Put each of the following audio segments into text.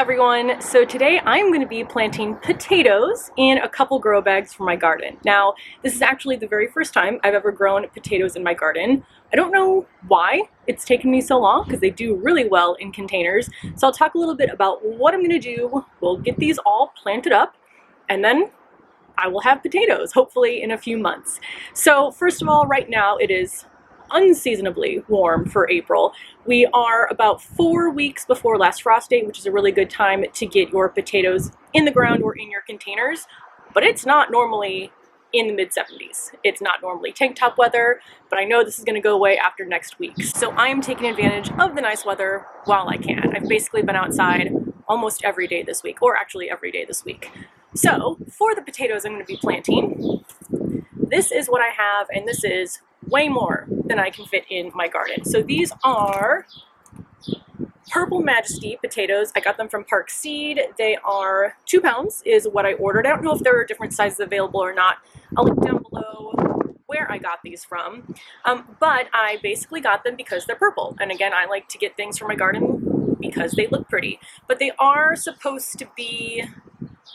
everyone. So today I'm going to be planting potatoes in a couple grow bags for my garden. Now, this is actually the very first time I've ever grown potatoes in my garden. I don't know why it's taken me so long because they do really well in containers. So I'll talk a little bit about what I'm going to do. We'll get these all planted up and then I will have potatoes, hopefully in a few months. So first of all, right now it is unseasonably warm for April. We are about 4 weeks before last frost date, which is a really good time to get your potatoes in the ground or in your containers, but it's not normally in the mid-70s. It's not normally tank top weather, but I know this is going to go away after next week. So I am taking advantage of the nice weather while I can. I've basically been outside almost every day this week, or actually every day this week. So for the potatoes I'm going to be planting, this is what I have, and this is way more than I can fit in my garden. So these are Purple Majesty potatoes. I got them from Park Seed. They are 2 pounds is what I ordered. I don't know if there are different sizes available or not. I'll link down below where I got these from. But I basically got them because they're purple. And again, I like to get things from my garden because they look pretty. But they are supposed to be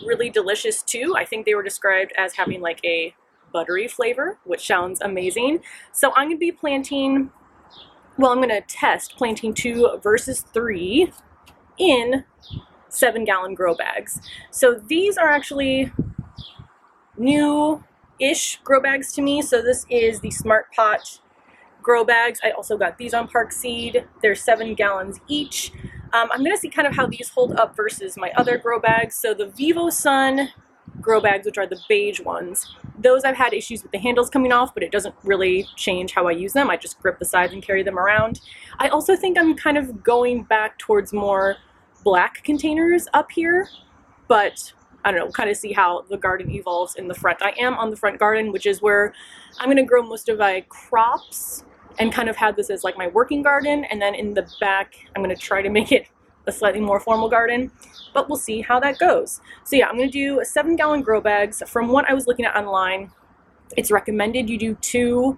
really delicious too. I think they were described as having like a buttery flavor, which sounds amazing. So I'm going to be planting, well, I'm going to test planting 2 versus 3 in 7-gallon grow bags. So these are actually new-ish grow bags to me. So this is the Smart Pot grow bags. I also got these on Park Seed. They're 7 gallons each. I'm going to see kind of how these hold up versus my other grow bags. So the Vivo Sun grow bags, which are the beige ones, those I've had issues with the handles coming off, but it doesn't really change how I use them. I just grip the sides and carry them around. I also think I'm kind of going back towards more black containers up here, but I don't know, kind of see how the garden evolves in the front. I am on the front garden, which is where I'm going to grow most of my crops and kind of have this as like my working garden, and then in the back I'm going to try to make it a slightly more formal garden, but we'll see how that goes. So yeah, I'm going to do 7-gallon grow bags. From what I was looking at online, it's recommended you do 2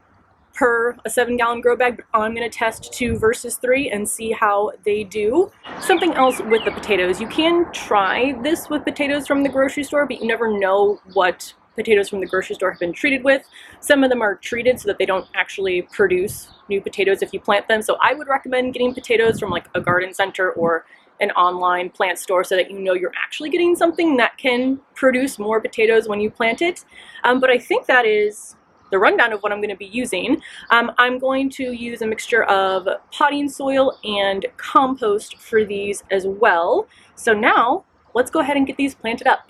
per a 7-gallon grow bag, but I'm going to test 2 versus 3 and see how they do. Something else with the potatoes, you can try this with potatoes from the grocery store, but you never know what potatoes from the grocery store have been treated with. Some of them are treated so that they don't actually produce new potatoes if you plant them. So I would recommend getting potatoes from like a garden center or an online plant store so that you know you're actually getting something that can produce more potatoes when you plant it. But I think that is the rundown of what I'm going to be using. I'm going to use a mixture of potting soil and compost for these as well. So now let's go ahead and get these planted up.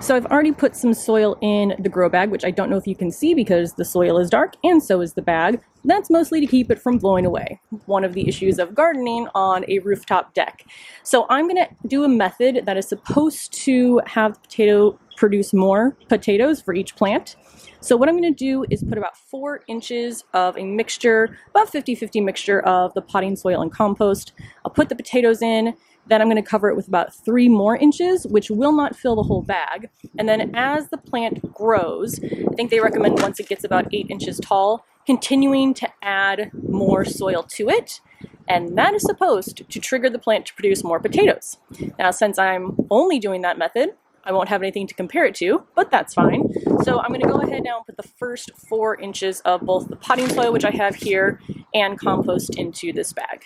So I've already put some soil in the grow bag, which I don't know if you can see because the soil is dark and so is the bag. That's mostly to keep it from blowing away. One of the issues of gardening on a rooftop deck. So I'm going to do a method that is supposed to have the potato produce more potatoes for each plant. So what I'm going to do is put about 4 inches of a mixture, about 50-50 mixture of the potting soil and compost. I'll put the potatoes in. Then I'm going to cover it with about 3 more inches, which will not fill the whole bag. And then as the plant grows, I think they recommend once it gets about 8 inches tall, continuing to add more soil to it. And that is supposed to trigger the plant to produce more potatoes. Now, since I'm only doing that method, I won't have anything to compare it to, but that's fine. So I'm going to go ahead now and put the first 4 inches of both the potting soil, which I have here, and compost into this bag.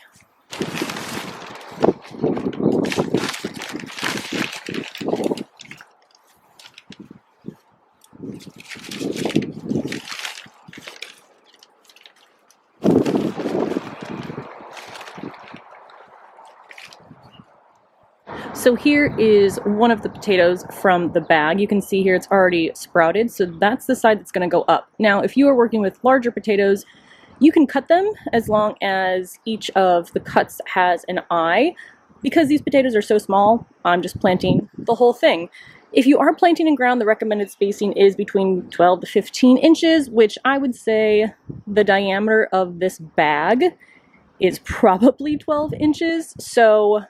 So here is one of the potatoes from the bag. You can see here it's already sprouted, so that's the side that's going to go up. Now, if you are working with larger potatoes, you can cut them as long as each of the cuts has an eye. Because these potatoes are so small, I'm just planting the whole thing. If you are planting in ground, the recommended spacing is between 12 to 15 inches, which I would say the diameter of this bag is probably 12 inches. So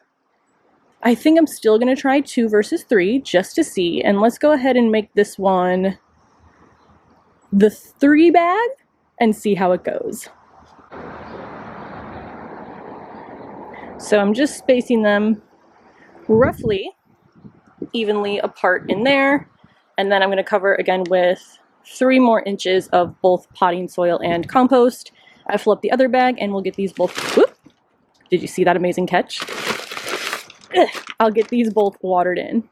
I think I'm still going to try 2 versus 3 just to see. And let's go ahead and make this one the 3 bag and see how it goes. So I'm just spacing them roughly evenly apart in there. And then I'm going to cover again with 3 more inches of both potting soil and compost. I fill up the other bag and we'll get these both, whoop, did you see that amazing catch? I'll get these both watered in.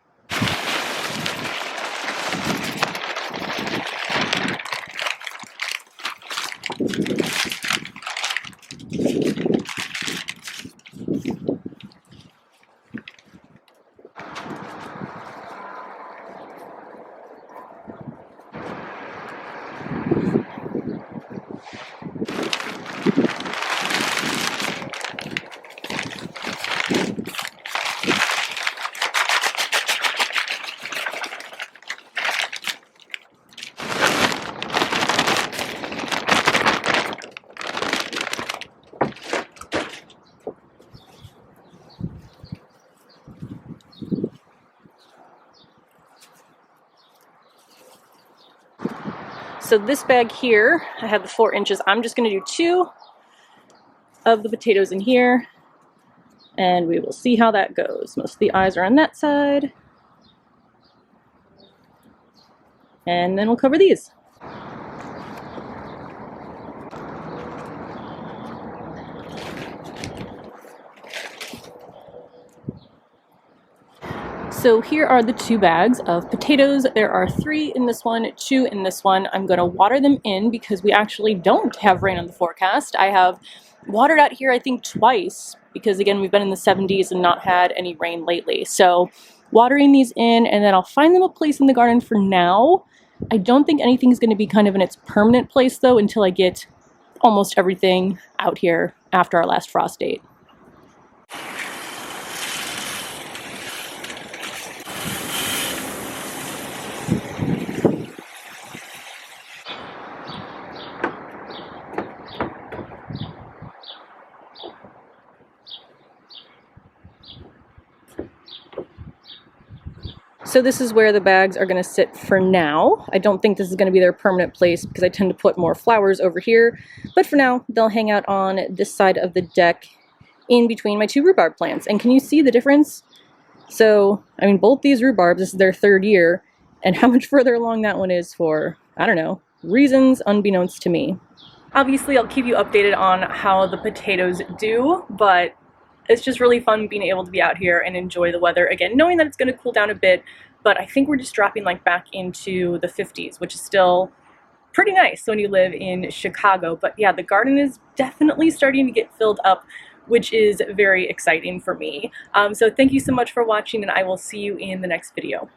So this bag here, I have the 4 inches. I'm just going to do 2 of the potatoes in here, and we will see how that goes. Most of the eyes are on that side. And then we'll cover these. So here are the 2 bags of potatoes. There are 3 in this one, 2 in this one. I'm going to water them in because we actually don't have rain on the forecast. I have watered out here I think twice because again we've been in the 70s and not had any rain lately. So watering these in, and then I'll find them a place in the garden for now. I don't think anything's going to be kind of in its permanent place though until I get almost everything out here after our last frost date. So this is where the bags are going to sit for now. I don't think this is going to be their permanent place because I tend to put more flowers over here. But for now, they'll hang out on this side of the deck in between my 2 rhubarb plants. And can you see the difference? So, I mean, both these rhubarbs, this is their 3rd year. And how much further along that one is for, I don't know, reasons unbeknownst to me. Obviously, I'll keep you updated on how the potatoes do, but it's just really fun being able to be out here and enjoy the weather again, knowing that it's going to cool down a bit, but I think we're just dropping like back into the 50s, which is still pretty nice when you live in Chicago. But yeah, the garden is definitely starting to get filled up, which is very exciting for me. So thank you so much for watching, and I will see you in the next video.